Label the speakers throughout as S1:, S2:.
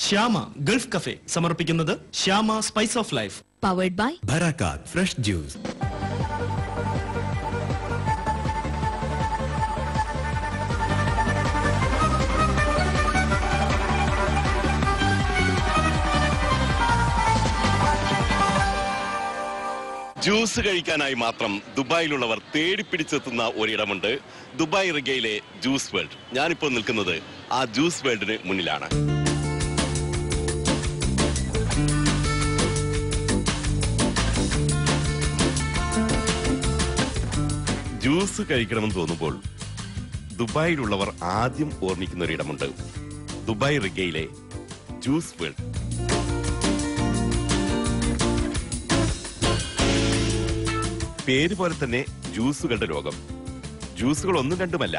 S1: Shyama gulf café സമർപ്പിക്കുന്നത് Shyama spice of life.
S2: Powered by
S3: Barakat fresh juice.
S4: Juice കഴിക്കാനായി മാത്രം ദുബായിലുള്ളവർ തേടിപ്പിടിച്ചെത്തുന്ന ഒരിടമുണ്ട്. ദുബായ് റിഗയിലെ ജ്യൂസ് വേൾഡ്. ഞാനിപ്പോൾ നിൽക്കുന്നത് ആ ജ്യൂസ് വേൾഡിന് മുന്നിലാണ്. ജ്യൂസ് കഴിക്കണമെന്ന് തോന്നുമ്പോൾ ദുബായിലുള്ളവർ ആദ്യം ഓർമ്മിക്കുന്ന ഒരിടമുണ്ട്. ദുബായ് റിഗയിലെ ജ്യൂസ് വേൾഡ്. പേര് പോലെ തന്നെ ജ്യൂസുകളുടെ ലോകം. ജ്യൂസുകൾ ഒന്നും രണ്ടുമല്ല,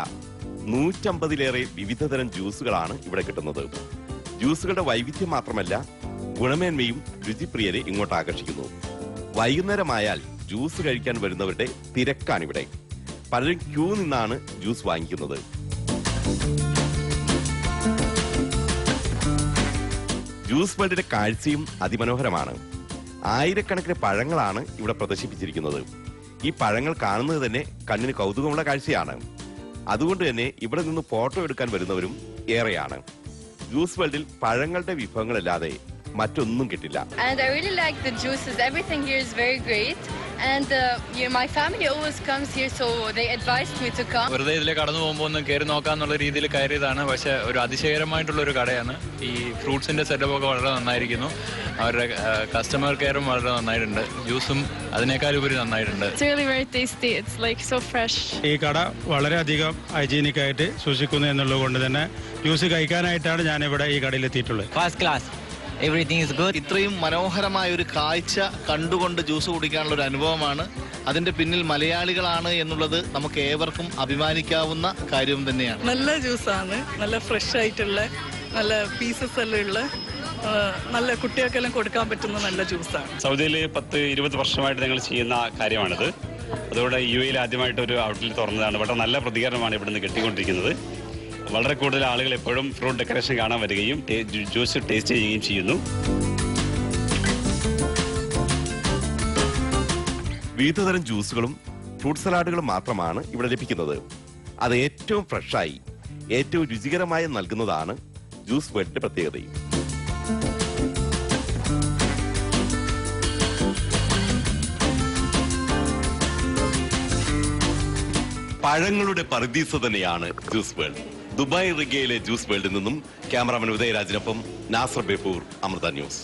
S4: 150-ലേറെ വിവിധതരം ജ്യൂസുകളാണ് ഇവിടെ കിട്ടുന്നത്. ജ്യൂസുകളുടെ വൈവിധ്യം മാത്രമല്ല, ഗുണമേന്മയും രുചിപ്രിയരെ ഇങ്ങോട്ട് ആകർഷിക്കുന്നു. വൈകുന്നേരമായാൽ ജ്യൂസ് കഴിക്കാൻ വരുന്നവരുടെ തിരക്കാണിവിടെ. പലരും ക്യൂ നിന്നാണ് ജ്യൂസ് വാങ്ങിക്കുന്നത്. ജ്യൂസ് വേൾഡിന്റെ കാഴ്ചയും അതിമനോഹരമാണ്. ആയിരക്കണക്കിന് പഴങ്ങളാണ് ഇവിടെ പ്രദർശിപ്പിച്ചിരിക്കുന്നത്. ഈ പഴങ്ങൾ കാണുന്നത് തന്നെ കണ്ണിന് കൗതുകമുള്ള കാഴ്ചയാണ്. അതുകൊണ്ട് തന്നെ ഇവിടെ നിന്ന് ഫോട്ടോ എടുക്കാൻ വരുന്നവരും ഏറെയാണ്. ജ്യൂസ് വേൾഡിൽ പഴങ്ങളുടെ വിഭവങ്ങളല്ലാതെ മറ്റൊന്നും കിട്ടില്ല.
S5: And I really like the juices. Everything here is very great. And my family always comes here, so they advised me to come.
S6: വെറുതെ ഇതിലെ കടന്നു പോകുമ്പോൾ ഒന്ന് കയറി നോക്കാന്നുള്ള രീതിയിൽ കയറിയതാണ്. പക്ഷെ ഒരു അതിശയകരമായിട്ടുള്ള ഒരു കടയാണ്. ഈ ഫ്രൂട്ട്സിന്റെ സെറ്റപ്പ് ഒക്കെ വളരെ നന്നായിരിക്കുന്നു. അവരുടെ കസ്റ്റമർ കെയറും വളരെ നന്നായിട്ടുണ്ട്. ജ്യൂസും അതിനേക്കാൾ ഉപരി നന്നായിട്ടുണ്ട്.
S5: It's really very tasty. It's like so fresh.
S7: ഈ കട വളരെയധികം ഹൈജീനിക് ആയിട്ട് സൂക്ഷിക്കുന്നു എന്നുള്ളത് കൊണ്ട് തന്നെ ജ്യൂസ് കഴിക്കാനായിട്ടാണ് ഞാൻ ഇവിടെ ഈ കടയിൽ എത്തിയിട്ടുള്ളത്.
S8: First class. Everything is good. ഇത്രയും മനോഹരമായ ഒരു കാഴ്ച കണ്ടുകൊണ്ട് ജ്യൂസ് കുടിക്കാനുള്ള ഒരു അനുഭവമാണ്. അതിന്റെ പിന്നിൽ മലയാളികളാണ് എന്നുള്ളത് നമുക്ക് ഏവർക്കും അഭിമാനിക്കാവുന്ന കാര്യം തന്നെയാണ്.
S9: നല്ല ജ്യൂസാണ്, നല്ല ഫ്രഷ് ആയിട്ടുള്ള, നല്ല പീസസ് എല്ലാം ഉള്ള, നല്ല കുട്ടികൾക്കെല്ലാം കൊടുക്കാൻ പറ്റുന്ന നല്ല ജ്യൂസാണ്.
S10: സൗദിയിൽ 10-20 വർഷമായിട്ട് ഞങ്ങൾ ചെയ്യുന്ന കാര്യമാണിത്. അതുകൊണ്ട് UAE ആദ്യമായിട്ട് ഒരു ഔട്ട്ലെറ്റ് തുറന്നതാണ്. വളരെ നല്ല പ്രതികരണമാണ് ഇവിടുന്ന് കിട്ടിക്കൊണ്ടിരിക്കുന്നത്. വളരെ കൂടുതൽ ആളുകൾ എപ്പോഴും ഫ്രൂട്ട് ഡെക്കറേഷൻ കാണാൻ വരികയും ജ്യൂസ് ടേസ്റ്റ് ചെയ്യുകയും ചെയ്യുന്നു.
S4: വിവിധതരം ജ്യൂസുകളും ഫ്രൂട്ട് സലാഡുകളും മാത്രമാണ് ഇവിടെ ലഭിക്കുന്നത്. അത് ഏറ്റവും ഫ്രഷായി ഏറ്റവും രുചികരമായി നൽകുന്നതാണ് ജ്യൂസ് വേൾഡിന്റെ പ്രത്യേകതയും. പഴങ്ങളുടെ പറുദീസ തന്നെയാണ് ജ്യൂസ് വേൾഡ്. ദുബായ് റിഗയിലെ ജ്യൂസ് വേൾഡിൽ നിന്നും ക്യാമറാമാൻ ഉദയരാജിനൊപ്പം നാസർ ബേപ്പൂർ, അമൃത ന്യൂസ്.